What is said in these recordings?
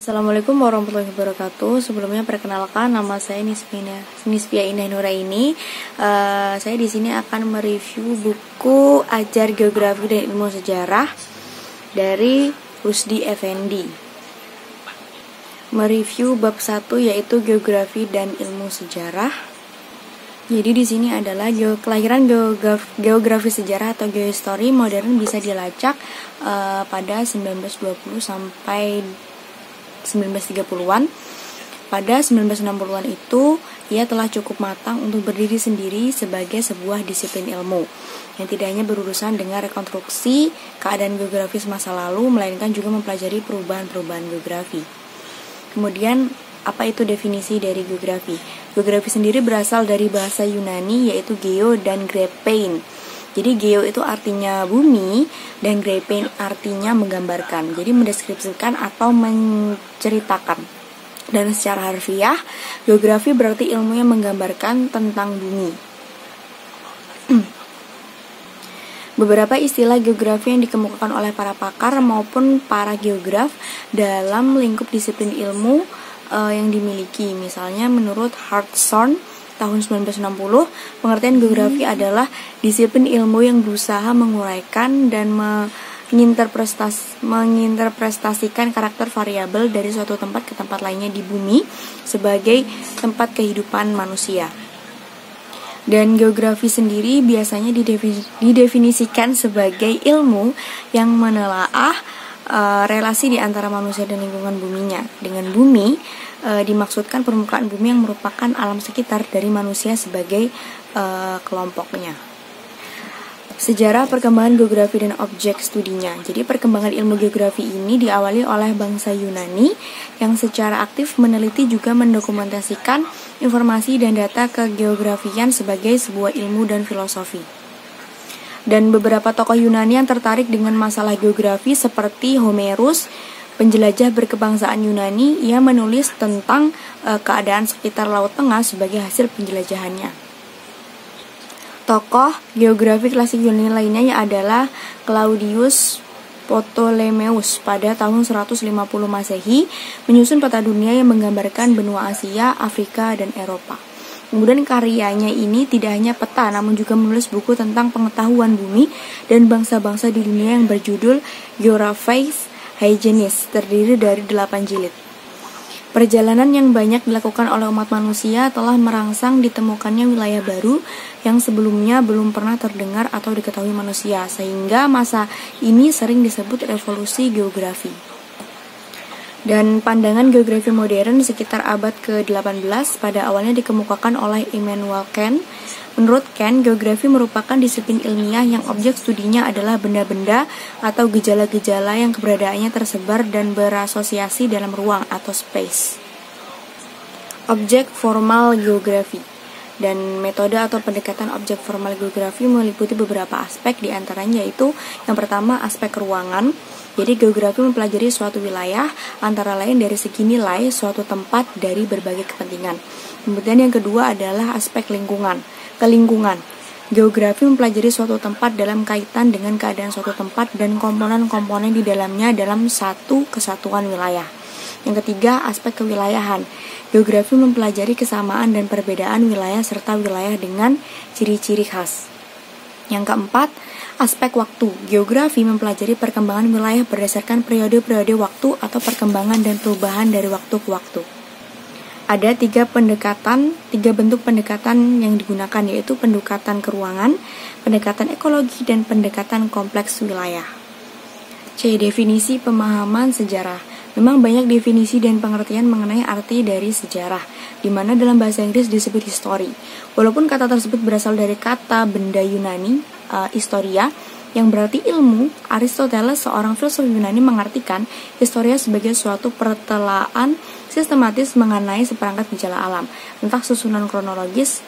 Assalamualaikum warahmatullahi wabarakatuh. Sebelumnya perkenalkan, nama saya Nisfia Indah Nuraini. Saya di sini akan mereview buku Ajar Geografi dan Ilmu Sejarah dari Rusdi Effendi. Mereview bab 1 yaitu Geografi dan Ilmu Sejarah. Jadi di sini adalah kelahiran geografi sejarah atau geohistory modern bisa dilacak pada 1920 sampai 1930-an. Pada 1960-an itu ia telah cukup matang untuk berdiri sendiri sebagai sebuah disiplin ilmu yang tidak hanya berurusan dengan rekonstruksi keadaan geografis masa lalu, melainkan juga mempelajari perubahan-perubahan geografi. Kemudian, apa itu definisi dari geografi? Geografi sendiri berasal dari bahasa Yunani yaitu geo dan grepein. Jadi geo itu artinya bumi dan grepein artinya menggambarkan. Jadi mendeskripsikan atau menceritakan. Dan secara harfiah, geografi berarti ilmu yang menggambarkan tentang bumi. Beberapa istilah geografi yang dikemukakan oleh para pakar maupun para geograf dalam lingkup disiplin ilmu yang dimiliki. Misalnya menurut Hartshorne tahun 1960, pengertian geografi adalah disiplin ilmu yang berusaha menguraikan dan menginterpretasikan karakter variabel dari suatu tempat ke tempat lainnya di bumi sebagai tempat kehidupan manusia. Dan geografi sendiri biasanya didefinisikan sebagai ilmu yang menelaah relasi di antara manusia dan lingkungan buminya. Dengan bumi dimaksudkan permukaan bumi yang merupakan alam sekitar dari manusia sebagai kelompoknya. Sejarah perkembangan geografi dan objek studinya. Jadi perkembangan ilmu geografi ini diawali oleh bangsa Yunani yang secara aktif meneliti juga mendokumentasikan informasi dan data kegeografian sebagai sebuah ilmu dan filosofi. Dan beberapa tokoh Yunani yang tertarik dengan masalah geografi seperti Homerus, penjelajah berkebangsaan Yunani, ia menulis tentang keadaan sekitar Laut Tengah sebagai hasil penjelajahannya. Tokoh geografi klasik Yunani lainnya adalah Claudius Ptolemeus pada tahun 150 Masehi menyusun peta dunia yang menggambarkan benua Asia, Afrika, dan Eropa. Kemudian karyanya ini tidak hanya peta, namun juga menulis buku tentang pengetahuan bumi dan bangsa-bangsa di dunia yang berjudul Geographies Hygienis, terdiri dari 8 jilid. Perjalanan yang banyak dilakukan oleh umat manusia telah merangsang ditemukannya wilayah baru yang sebelumnya belum pernah terdengar atau diketahui manusia, sehingga masa ini sering disebut revolusi geografi. Dan pandangan geografi modern sekitar abad ke-18 pada awalnya dikemukakan oleh Immanuel Kant. Menurut Kant, geografi merupakan disiplin ilmiah yang objek studinya adalah benda-benda atau gejala-gejala yang keberadaannya tersebar dan berasosiasi dalam ruang atau space. Objek formal geografi dan metode atau pendekatan objek formal geografi meliputi beberapa aspek, di antaranya yaitu yang pertama aspek ruangan. Jadi geografi mempelajari suatu wilayah antara lain dari segi nilai suatu tempat dari berbagai kepentingan. Kemudian yang kedua adalah aspek kelingkungan. Geografi mempelajari suatu tempat dalam kaitan dengan keadaan suatu tempat dan komponen-komponen di dalamnya dalam satu kesatuan wilayah. Yang ketiga, aspek kewilayahan. Geografi mempelajari kesamaan dan perbedaan wilayah serta wilayah dengan ciri-ciri khas. Yang keempat, aspek waktu. Geografi mempelajari perkembangan wilayah berdasarkan periode-periode waktu atau perkembangan dan perubahan dari waktu ke waktu. Ada tiga bentuk pendekatan yang digunakan, yaitu pendekatan keruangan, pendekatan ekologi, dan pendekatan kompleks wilayah. C. Definisi pemahaman sejarah. Memang banyak definisi dan pengertian mengenai arti dari sejarah, di mana dalam bahasa Inggris disebut history. Walaupun kata tersebut berasal dari kata benda Yunani, historia, yang berarti ilmu, Aristoteles, seorang filsuf Yunani, mengartikan historia sebagai suatu pertelaan sistematis mengenai seperangkat gejala alam. Entah susunan kronologis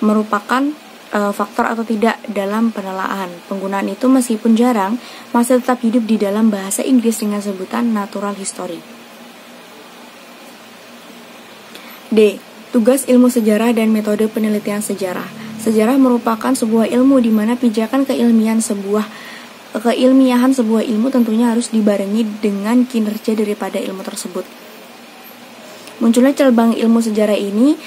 merupakan faktor atau tidak dalam penelaahan. Penggunaan itu meskipun jarang, masih tetap hidup di dalam bahasa Inggris dengan sebutan natural history. D. Tugas ilmu sejarah dan metode penelitian sejarah. Sejarah merupakan sebuah ilmu di mana pijakan keilmiahan sebuah ilmu tentunya harus dibarengi dengan kinerja daripada ilmu tersebut. Munculnya cabang ilmu sejarah ini